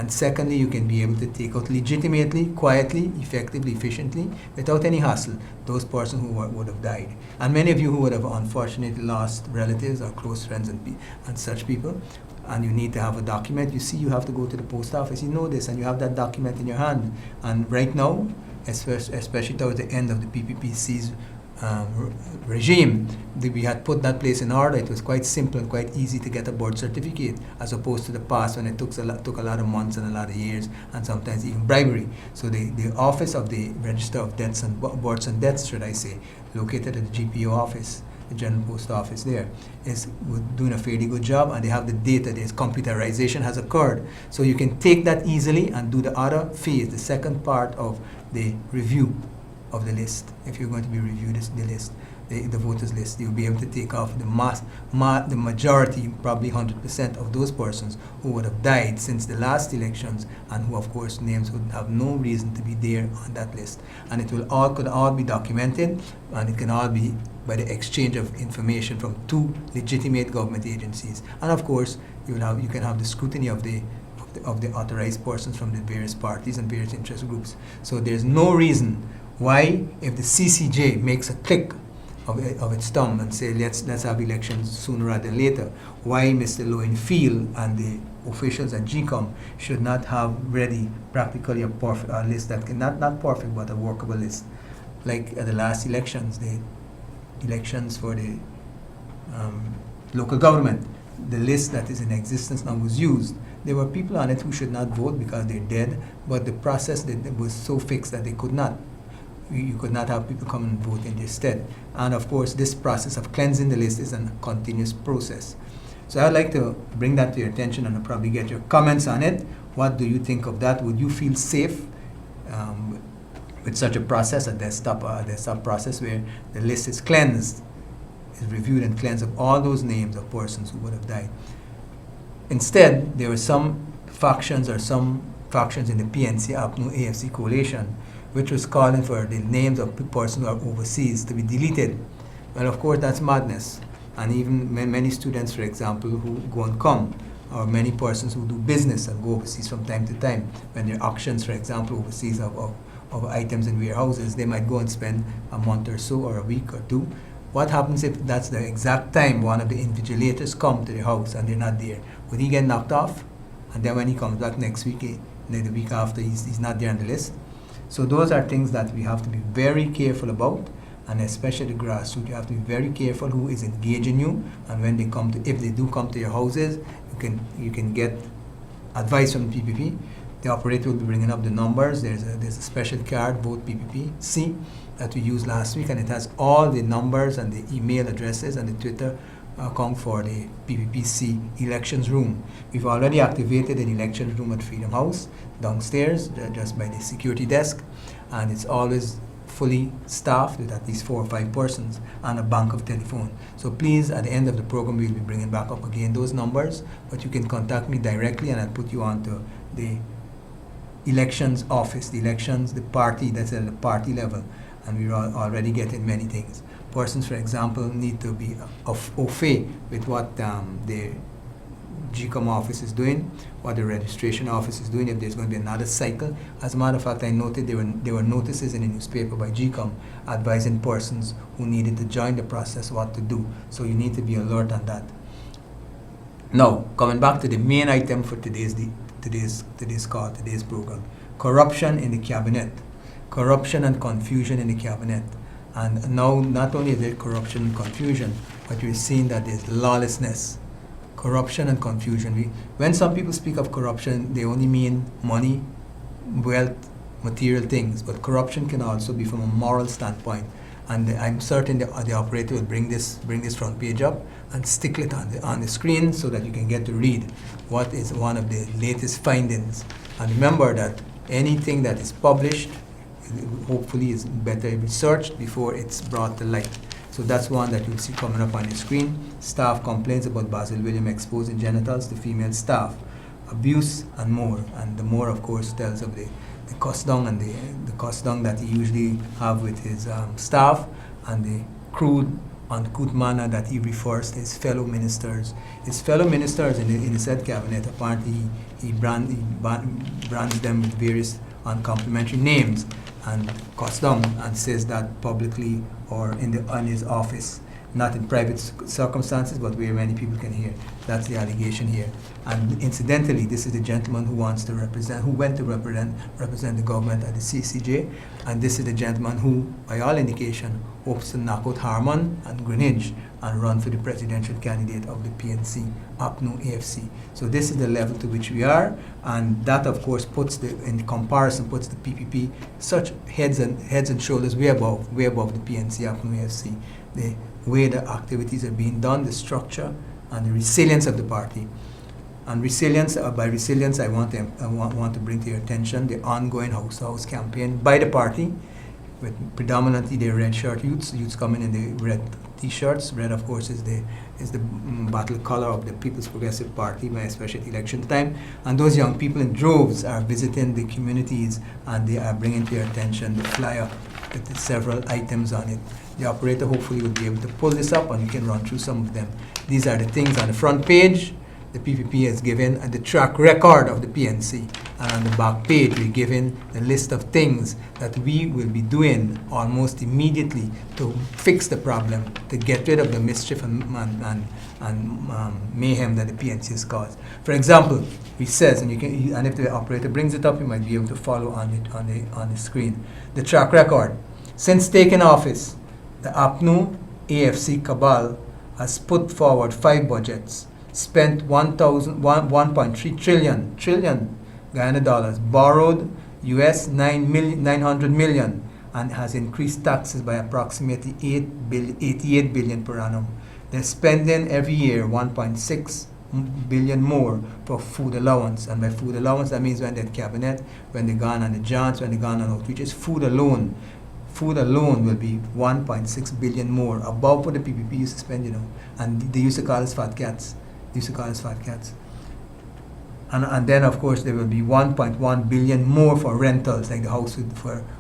And secondly, you can be able to take out legitimately, quietly, effectively, efficiently, without any hassle, those persons who would have died. And many of you who would have unfortunately lost relatives or close friends and such people, and you need to have a document. You see, you have to go to the post office. You know this, and you have that document in your hand. And right now, especially towards the end of the PPPC's regime, we had put that place in order. It was quite simple and quite easy to get a birth certificate, as opposed to the past when it took a lot of months and a lot of years, and sometimes even bribery. So the office of the Register of Deaths and Births and Deaths, should I say, located at the GPO office, the General Post Office there, is doing a fairly good job, and they have the data. There's computerization has occurred. So you can take that easily and do the other phase, the second part of the review of the list. If you're going to be reviewed the list, the voters list, you'll be able to take off the majority, probably 100% of those persons who would have died since the last elections, and who, of course, names would have no reason to be there on that list. And it could all be documented, and it can all be by the exchange of information from two legitimate government agencies. And of course, you can have the scrutiny of the authorized persons from the various parties and various interest groups. So there's no reason why, if the CCJ makes a click of its thumb and say let's have elections sooner rather than later, why Mr. Lowenfield and the officials at GCOM should not have ready practically a list that can not perfect, but a workable list. Like at the last elections, the elections for the local government, the list that is in existence now was used. There were people on it who should not vote because they're dead, but the process was so fixed that they could not. You could not have people come and vote in their stead. And of course, this process of cleansing the list is a continuous process. So I'd like to bring that to your attention and I'll probably get your comments on it. What do you think of that? Would you feel safe with such a process, a desktop process where the list is cleansed, is reviewed and cleansed of all those names of persons who would have died? Instead, there were some factions in the PNC APNU AFC coalition which was calling for the names of persons who are overseas to be deleted. Well, of course, that's madness. And even many students, for example, who go and come, or many persons who do business and go overseas from time to time, when there are auctions, for example, overseas of items in warehouses, they might go and spend a month or so, or a week or two. What happens if that's the exact time one of the invigilators come to the house and they're not there? Would he get knocked off? And then when he comes back next week, the week after, he's not there on the list? So those are things that we have to be very careful about, and especially the grassroots. You have to be very careful who is engaging you, and when they come to, if they do come to your houses, you can get advice from the PPP. The operator will be bringing up the numbers. There's a special card, Vote PPP-C, that we used last week, and it has all the numbers and the email addresses and the Twitter account for the PPP-C elections room. We've already activated an elections room at Freedom House downstairs, just by the security desk, and it's always fully staffed with at least 4 or 5 persons and a bank of telephone. So please, at the end of the program, we'll be bringing back up again those numbers, but you can contact me directly and I'll put you on to the elections office, the party, that's at the party level, and we're already getting many things. Persons, for example, need to be au fait with what the GCOM office is doing, what the registration office is doing, if there's going to be another cycle. As a matter of fact, I noted there were notices in the newspaper by GCOM advising persons who needed to join the process what to do. So you need to be alert on that. Now, coming back to the main item for today's program, corruption in the cabinet, corruption and confusion in the cabinet. And now, not only is there corruption and confusion, but we're seeing that there's lawlessness, corruption and confusion. When some people speak of corruption, they only mean money, wealth, material things, but corruption can also be from a moral standpoint. And I'm certain the operator will bring this front page up and stick it on the screen so that you can get to read what is one of the latest findings. And remember that anything that is published hopefully is better researched before it's brought to light. So that's one that you'll see coming up on your screen. Staff complaints about Basil William exposing genitals to female staff, abuse and more. And the more, of course, tells of the cost down and the cost down that he usually have with his staff, and the crude uncouth manner that he refers to his fellow ministers. His fellow ministers in the said cabinet, apparently he brands them with various uncomplimentary names and custom, and says that publicly or in his office, not in private circumstances, but where many people can hear. That's the allegation here. And incidentally, this is the gentleman who went to represent the government at the CCJ, and this is the gentleman who, by all indication, hopes to knock out Harman and Greenwich and run for the presidential candidate of the PNC, APNU AFC. So this is the level to which we are, and that of course in comparison puts the PPP such heads and shoulders way above the PNC, APNU AFC. The way the activities are being done, the structure, and the resilience of the party. And resilience, by resilience, I want to bring to your attention the ongoing house-to-house campaign by the party, with predominantly the red shirt youths coming in the red T-shirts. Red, of course, is the battle color of the People's Progressive Party, especially at election time. And those young people in droves are visiting the communities, and they are bringing to your attention the flyer with the several items on it. The operator hopefully will be able to pull this up, and you can run through some of them. These are the things on the front page. The PPP has given the track record of the PNC, and on the back page we're given the list of things that we will be doing almost immediately to fix the problem, to get rid of the mischief and mayhem that the PNC has caused. For example, he says, and if the operator brings it up, you might be able to follow on the screen. The track record. Since taking office, the APNU AFC cabal has put forward 5 budgets, spent 1.3 trillion Guyana dollars, borrowed US 900 million, and has increased taxes by approximately 88 billion per annum. They're spending every year 1.6 billion more for food allowance, and by food allowance that means when they're cabinet, when they gone on the jants, when they gone on outreaches, food alone will be 1.6 billion more above what the PPP used to spend, and they used to call us fat cats. And then of course there will be 1.1 billion more for rentals, like the house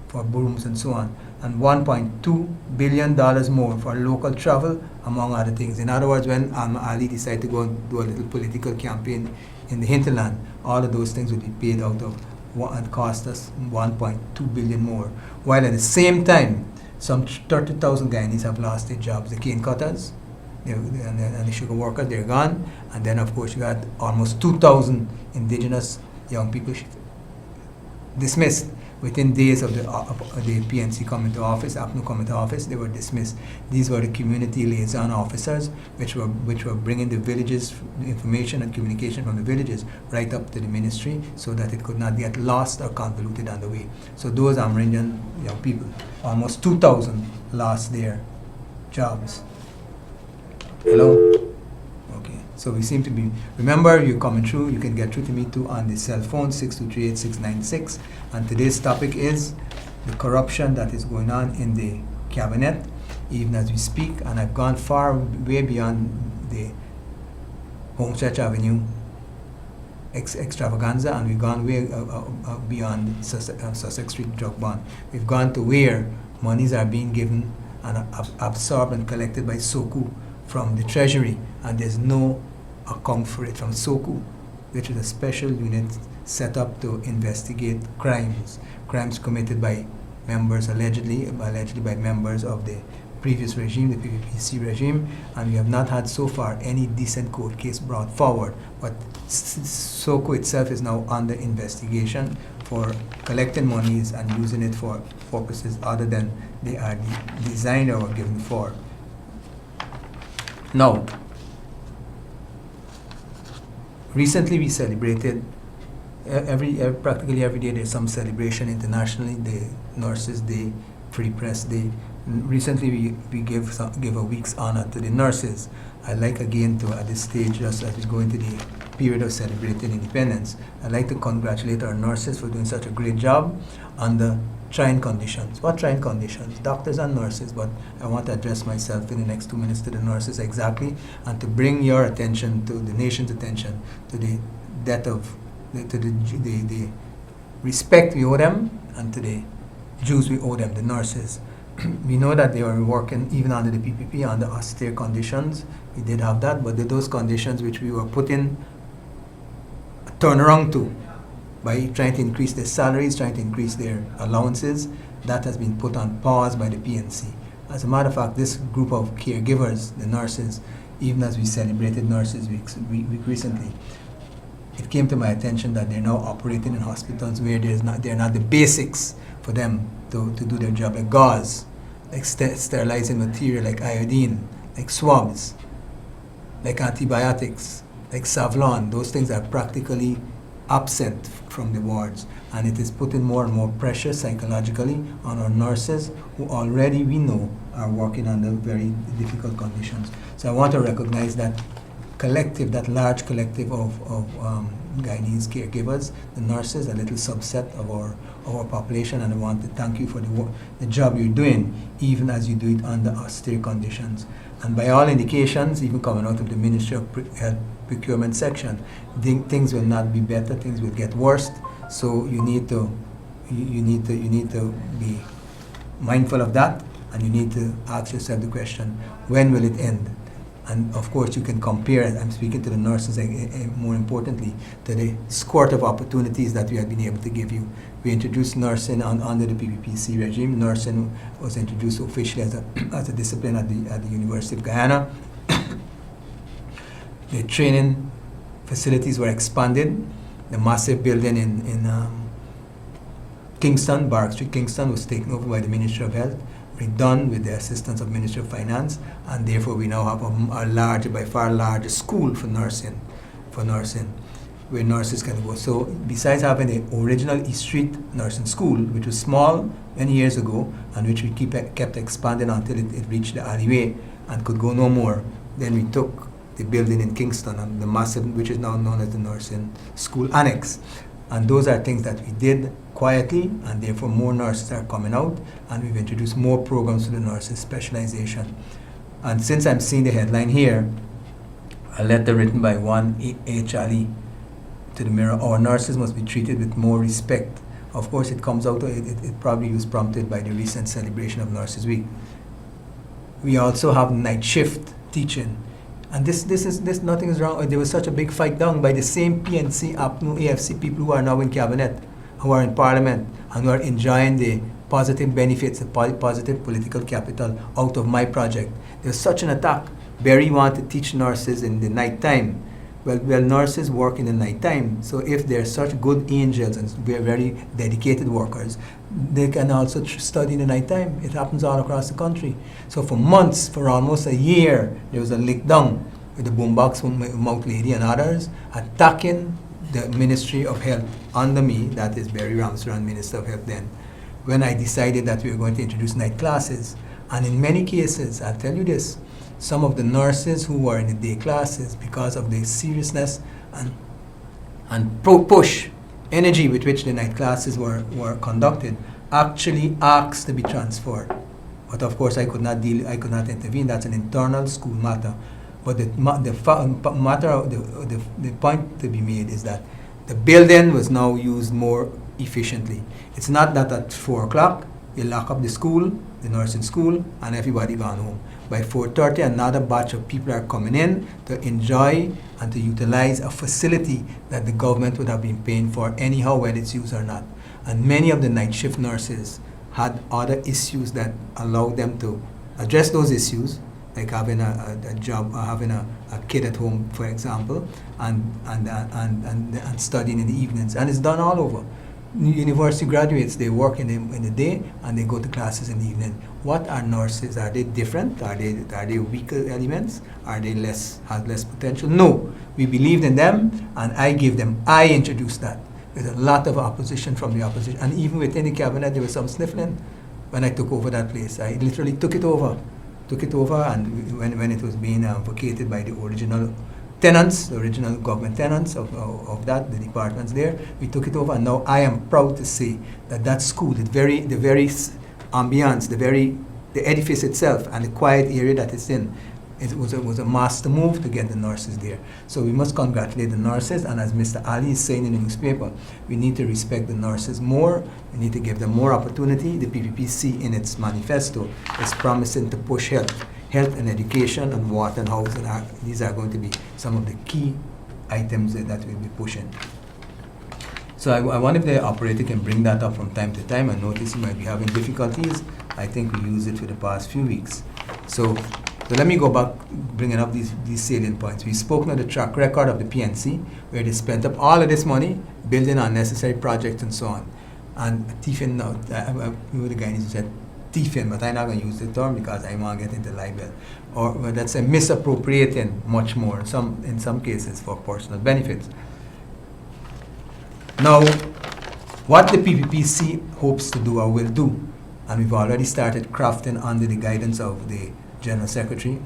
for rooms and so on, and $1.2 billion more for local travel, among other things. In other words, when Ali decided to go and do a little political campaign in the hinterland, all of those things would be paid out of and cost us 1.2 billion more. While at the same time, some 30,000 Guyanese have lost their jobs. The cane cutters, and the sugar workers, they're gone. And then of course you had almost 2,000 indigenous young people dismissed within days of the PNC coming to office, APNU coming to office. They were dismissed. These were the community liaison officers, which were bringing the villages, information and communication from the villages right up to the ministry, so that it could not get lost or convoluted on the way. So those Amerindian young people, almost 2,000 lost their jobs. Hello? Okay. So we seem to be, remember, you're coming through, you can get through to me too on the cell phone, 6238696. And today's topic is the corruption that is going on in the cabinet, even as we speak. And I've gone far, way beyond the Homestretch Avenue extravaganza, and we've gone way beyond Sussex Street drug bond. We've gone to where monies are being given and absorbed and collected by SOKU from the Treasury, and there's no account for it from SOKU, which is a special unit set up to investigate crimes committed by members, allegedly by members of the previous regime, the PPPC regime, and we have not had so far any decent court case brought forward. But SOKU itself is now under investigation for collecting monies and using it for purposes other than they are designed or given for. Now, recently we celebrated, practically every day there's some celebration internationally, the Nurses Day, Free Press Day. Recently we give a week's honor to the nurses. I'd like again to, at this stage, just as we go into the period of celebrating independence, I'd like to congratulate our nurses for doing such a great job under trying conditions. What trying conditions? Doctors and nurses, but I want to address myself in the next 2 minutes to the nurses exactly, and to bring your attention, to the nation's attention, to the debt of, to the respect we owe them, and to the dues we owe them, the nurses. we know that they were working even under the PPP under austere conditions. We did have that, but those conditions which we were put in a turnaround to by trying to increase their salaries, trying to increase their allowances, that has been put on pause by the PNC. As a matter of fact, this group of caregivers, the nurses, even as we celebrated Nurses Week recently, it came to my attention that they're now operating in hospitals where they're not the basics for them to do their job, like gauze, like sterilizing material, like iodine, like swabs, like antibiotics, like Savlon. Those things are practically absent from the wards, and it is putting more and more pressure psychologically on our nurses who already we know are working under very difficult conditions. So I want to recognize that collective, that large collective of Guyanese caregivers, the nurses, a little subset of our population, and I want to thank you for the job you're doing, even as you do it under austere conditions. And by all indications, even coming out of the Ministry of Health Procurement section, things will not be better, things will get worse. So you need to be mindful of that, and you need to ask yourself the question, when will it end? And of course, you can compare, I'm speaking to the nurses more importantly, to the squirt of opportunities that we have been able to give you. We introduced nursing under the PPPC regime. Nursing was introduced officially as a discipline at the University of Guyana. The training facilities were expanded. The massive building in Kingston, Barrack Street, Kingston, was taken over by the Ministry of Health, redone with the assistance of Ministry of Finance, and therefore we now have a larger, by far larger school for nursing, where nurses can go. So besides having the original East Street Nursing School, which was small many years ago, and which we kept expanding until it reached the alleyway and could go no more, then we took the building in Kingston, and the massive, which is now known as the Nursing School Annex. And those are things that we did quietly, and therefore more nurses are coming out, and we've introduced more programs for the nurses' specialization. And since I'm seeing the headline here, a letter written by one H. Ali to the Mirror, our nurses must be treated with more respect. Of course, it comes out, it probably was prompted by the recent celebration of Nurses Week. We also have night shift teaching. And this nothing is wrong. There was such a big fight down by the same PNC, APNU, AFC people who are now in cabinet, who are in parliament, and who are enjoying the positive benefits, the positive political capital out of my project. There was such an attack. Bheri wanted to teach nurses in the night time. Well, nurses work in the night time. So if they're such good angels and very dedicated workers, they can also study in the night time. It happens all across the country. So for months, for almost a year, there was a lick down with the boombox mouth lady and others attacking the Ministry of Health under me, that is Bheri Ramsarran, Minister of Health then, when I decided that we were going to introduce night classes. And in many cases, I'll tell you this, some of the nurses who were in the day classes, because of the seriousness and push energy with which the night classes were conducted, actually asked to be transferred. But of course, I could not intervene. That's an internal school matter. But the point to be made is that the building was now used more efficiently. It's not that at 4 o'clock you lock up the school, the nursing school, and everybody gone home. By 4:30, another batch of people are coming in to enjoy and to utilize a facility that the government would have been paying for anyhow, whether it's used or not. And many of the night shift nurses had other issues that allowed them to address those issues, like having a job, or having a kid at home, for example, and studying in the evenings. And it's done all over. University graduates, they work in the day and they go to classes in the evening. What are nurses? Are they different? Are they weaker elements? Are they have less potential? No. We believed in them, and I introduced that. There's a lot of opposition from the opposition, and even within the cabinet there was some sniffling when I took over that place. I literally took it over, and when it was being vacated by the original tenants, the original government tenants of that, the departments there, we took it over, and now I am proud to say that school, the very ambience, the edifice itself, and the quiet area that it's in, It was a master move to get the nurses there. So we must congratulate the nurses, and as Mr. Ali is saying in the newspaper, we need to respect the nurses more, we need to give them more opportunity. The PPPC in its manifesto is promising to push health and education and water and housing. These are going to be some of the key items that we'll be pushing. So I wonder if the operator can bring that up from time to time. I notice he might be having difficulties. I think we used it for the past few weeks. So let me go back, bringing up these salient points. We've spoken of the track record of the PNC, where they spent up all of this money building unnecessary projects and so on. And thieving, now, we were the guy who said thieving, but I'm not going to use the term because I want to get into libel. Or well, that's a misappropriating much more, in some cases for personal benefits. Now, what the PPPC hopes to do or will do, and we've already started crafting under the guidance of the General Secretary,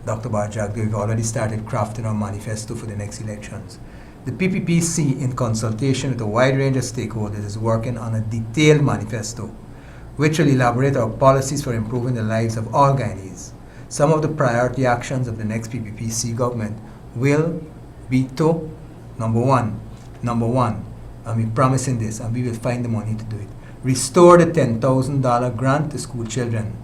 Dr. Bheri, we've already started crafting our manifesto for the next elections. The PPPC, in consultation with a wide range of stakeholders, is working on a detailed manifesto which will elaborate our policies for improving the lives of all Guyanese. Some of the priority actions of the next PPPC government will be to, number one, and we're promising this, and we will find the money to do it. Restore the $10,000 grant to school children.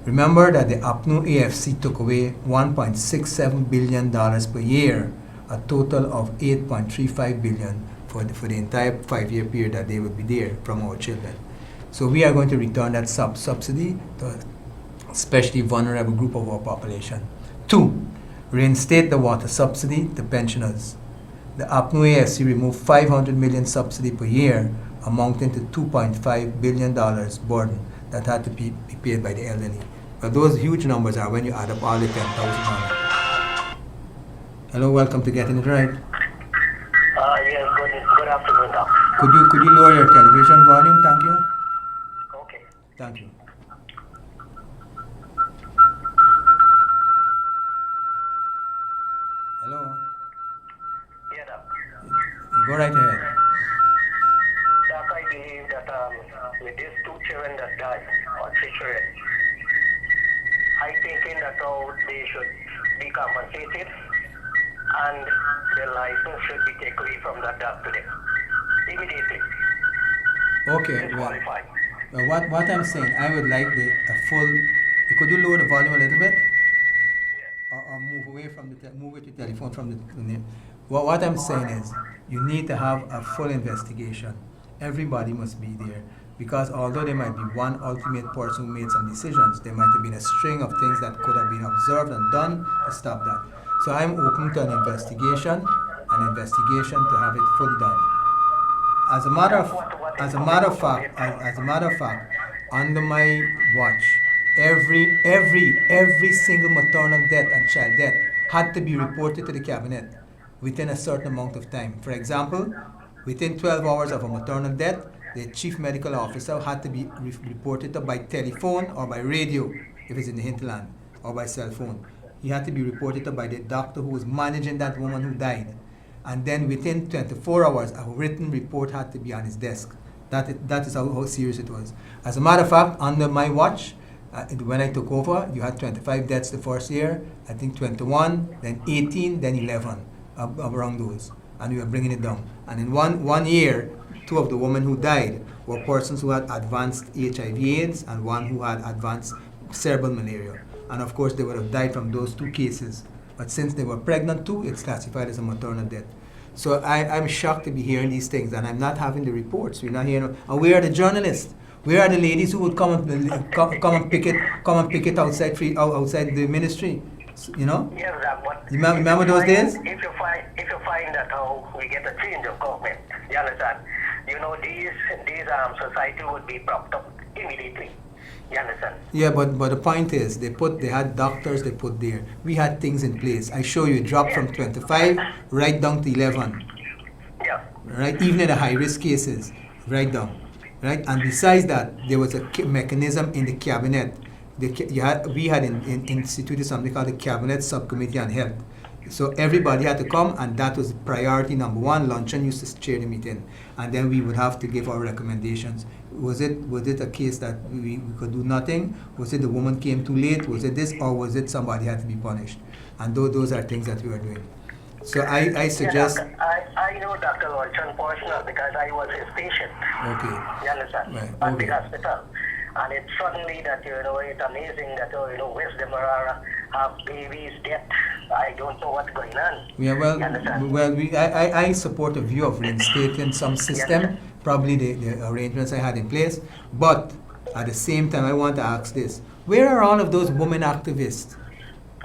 Remember that the APNU AFC took away $1.67 billion per year, a total of $8.35 billion for the entire 5-year period that they will be there from our children. So we are going to return that subsidy to a especially vulnerable group of our population. 2, reinstate the water subsidy to pensioners. The APNU AFC removed $500 million subsidy per year, amounting to $2.5 billion burden that had to be paid by the elderly. But those huge numbers are when you add up all the $10,000. Hello, welcome to Getting It Right. Yes, good afternoon, Doc. Could you lower your television volume? Thank you. Okay. Thank you. Hello. Yeah, Doc. Go right ahead. Doc, I believe that with these 2 children that died, or 3 children, I thinking that they should be compensated and their license should be taken away from that doctor immediately. Okay. Disqualified. Well, what I'm saying, I would like a full. Could you lower the volume a little bit, or move away from move with your telephone from the. What I'm saying is, you need to have a full investigation. Everybody must be there, because although there might be one ultimate person who made some decisions, there might have been a string of things that could have been observed and done to stop that. So I'm open to an investigation to have it fully done. As a matter of fact, under my watch, every single maternal death and child death had to be reported to the cabinet within a certain amount of time. For example, within 12 hours of a maternal death, the chief medical officer had to be reported to by telephone or by radio, if it's in the hinterland, or by cell phone. He had to be reported to by the doctor who was managing that woman who died. And then within 24 hours, a written report had to be on his desk. That is how serious it was. As a matter of fact, under my watch, when I took over, you had 25 deaths the first year, I think 21, then 18, then 11, around those. And we were bringing it down. And in one year, 2 of the women who died were persons who had advanced HIV/AIDS and one who had advanced cerebral malaria. And of course, they would have died from those 2 cases. But since they were pregnant too, it's classified as a maternal death. So I'm shocked to be hearing these things, and I'm not having the reports. We're not hearing. And where are the journalists? Where are the ladies who would come and pick it outside the ministry? You know? Yes, but Remember those days? If you find that we get a change of government, you understand? You know, these society would be propped up immediately. You understand? Yeah, but the point is, they had doctors they put there. We had things in place. I show you, it dropped from 25 right down to 11. Yeah. Right, even in the high-risk cases, right down. Right, and besides that, there was a mechanism in the cabinet. We had instituted something called the Cabinet Subcommittee on Health. So everybody had to come, and that was priority number one. Luncheon used to chair the meeting, and then we would have to give our recommendations. Was it a case that we could do nothing? Was it the woman came too late? Was it this, or was it somebody had to be punished? And those are things that we were doing. So I suggest. I know Dr. Lorchan personal because I was his patient. Okay. You understand? Right. At the Okay. hospital. And it's suddenly that, it's amazing that, West Demerara have babies, death. I don't know what's going on. Yeah, You understand? I support a view of reinstating some system, probably the arrangements I had in place, but at the same time I want to ask this: where are all of those women activists?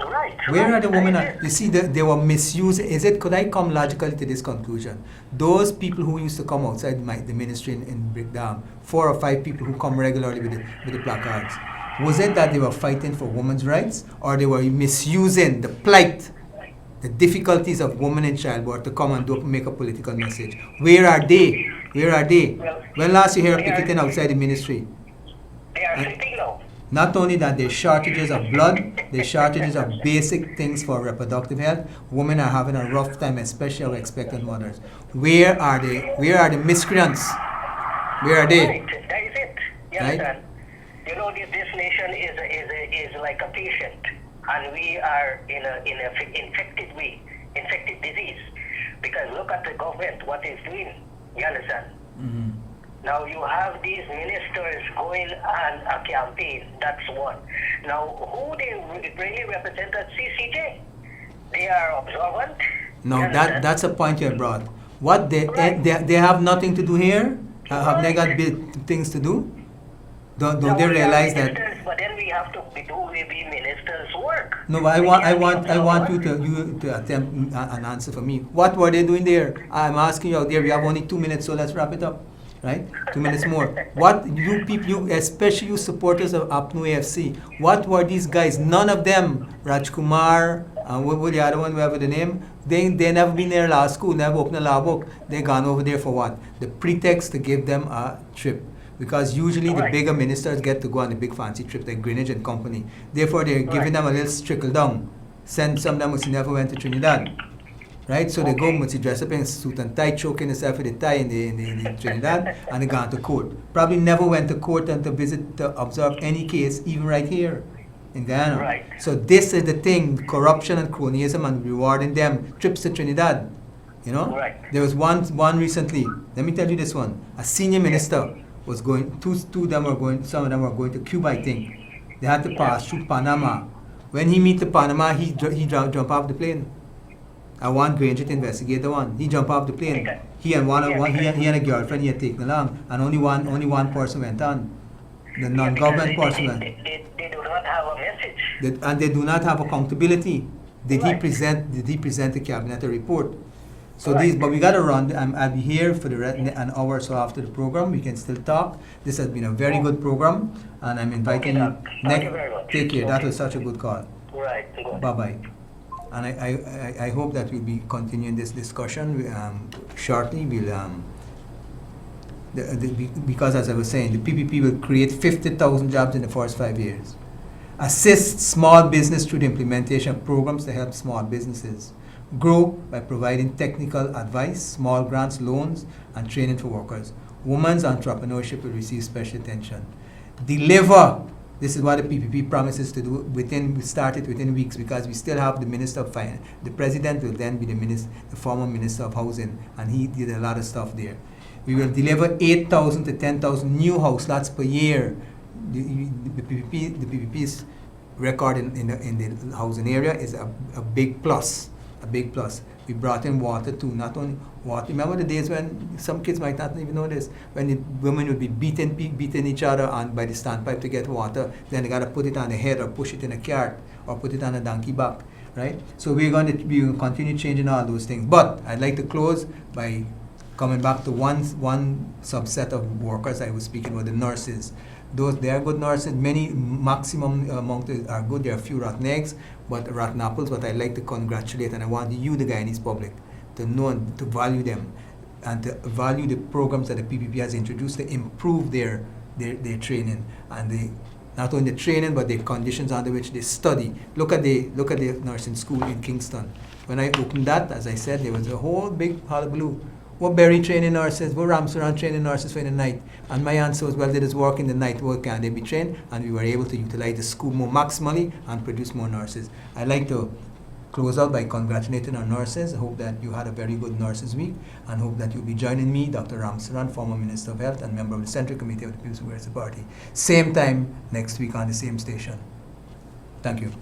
Right. Where are the women? Right. You see, they were misused. Could I come logically to this conclusion? Those people who used to come outside the ministry in Brickdam, 4 or 5 people who come regularly with the placards, was it that they were fighting for women's rights, or they were misusing the plight, the difficulties of women and childbirth to come and make a political message? Where are they? Where are they? When last you hear picketing outside the ministry? They are sitting now. Not only that, there's shortages of blood, there's shortages of basic things for reproductive health. Women are having a rough time, especially our expectant mothers. Where are they? Where are the miscreants? Where are they? Right. That is it. You Right? understand? This nation is like a patient, and we are in a infected disease. Because look at the government, what it's doing. You understand? Mm-hmm. Now you have these ministers going on a campaign. That's one. Now who they really represent at CCJ? They are observant. No, You understand? that's a point you brought. What Right. they have nothing to do here? Have they got big things to do? Don't Now, they we are realize that? ministers, but then we have to do maybe ministers' work. No, but I We want can't be you observant. to attempt an answer for me. What were they doing there? I'm asking you out there. We have only 2 minutes, so let's wrap it up. Right? 2 minutes more. What you people, especially you supporters of APNU AFC, what were these guys? None of them, Rajkumar, and what was the other one, whatever the name, they never been there law school, never opened a law book. They gone over there for what? The pretext to give them a trip. Because usually the Right. bigger ministers get to go on the big fancy trip like Greenwich and Company. Therefore, they're giving them a little trickle down. Some of them must never went to Trinidad. Right? So they go, Okay. must dress up in suit and tie, choking themselves with a tie in the Trinidad, and they gone to court. Probably never went to court and to visit, to observe any case, even right here in Guyana. Right. So this is the thing, corruption and cronyism and rewarding them trips to Trinidad. You know? Right. There was one recently, let me tell you this one. A senior minister was going, two of them were going, some of them were going to Cuba, I think. They had to pass through Panama. When he meet to Panama, he jump off the plane. I want Granger to investigate the one. He jumped off the plane. Okay. He and he and a girlfriend he had taken along, and only one person went on. The non-government person went. They do not have a message. And they do not have accountability. Did he Right. present the cabinet a report? So Right. but we got to run. I'll be here for an hour or so after the program. We can still talk. This has been a very good program, and I'm inviting you. Doc. Thank you very much. Take care. That Okay. was such a good call. Right. Good. Bye bye. And I hope that we'll be continuing this discussion shortly. We'll because as I was saying, the PPP will create 50,000 jobs in the first 5 years. Assist small business through the implementation of programs to help small businesses. Grow by providing technical advice, small grants, loans, and training for workers. Women's entrepreneurship will receive special attention. Deliver. This is what the PPP promises to do. We start it within weeks because we still have the Minister of Finance. The President will then be the former Minister of Housing, and he did a lot of stuff there. We will deliver 8,000 to 10,000 new house lots per year. The PPP's record in the housing area is a big plus. A big plus. We brought in water too, not only water. Remember the days when some kids might not even know this, when the women would be beating each other on by the standpipe to get water. Then they gotta put it on the head or push it in a cart or put it on a donkey back, right? So we're going to continue changing all those things. But I'd like to close by coming back to one subset of workers I was speaking about, the nurses. They are good nurses. Many maximum amount are good. There are a few rotten eggs, but rotten apples. But I'd like to congratulate, and I want you, the Guyanese public, to know and to value them, and to value the programs that the PPP has introduced to improve their training and not only the training but the conditions under which they study. Look at the nursing school in Kingston. When I opened that, as I said, there was a whole big hullabaloo. We're Bheri training nurses, we're Ramsarran training nurses for the night. And my answer was, well, they just work in the night, work can they be trained? And we were able to utilize the school more maximally and produce more nurses. I'd like to close out by congratulating our nurses. I hope that you had a very good Nurses Week and hope that you'll be joining me, Dr. Ramsarran, former Minister of Health and member of the Central Committee of the People's Progressive Party. Same time next week on the same station. Thank you.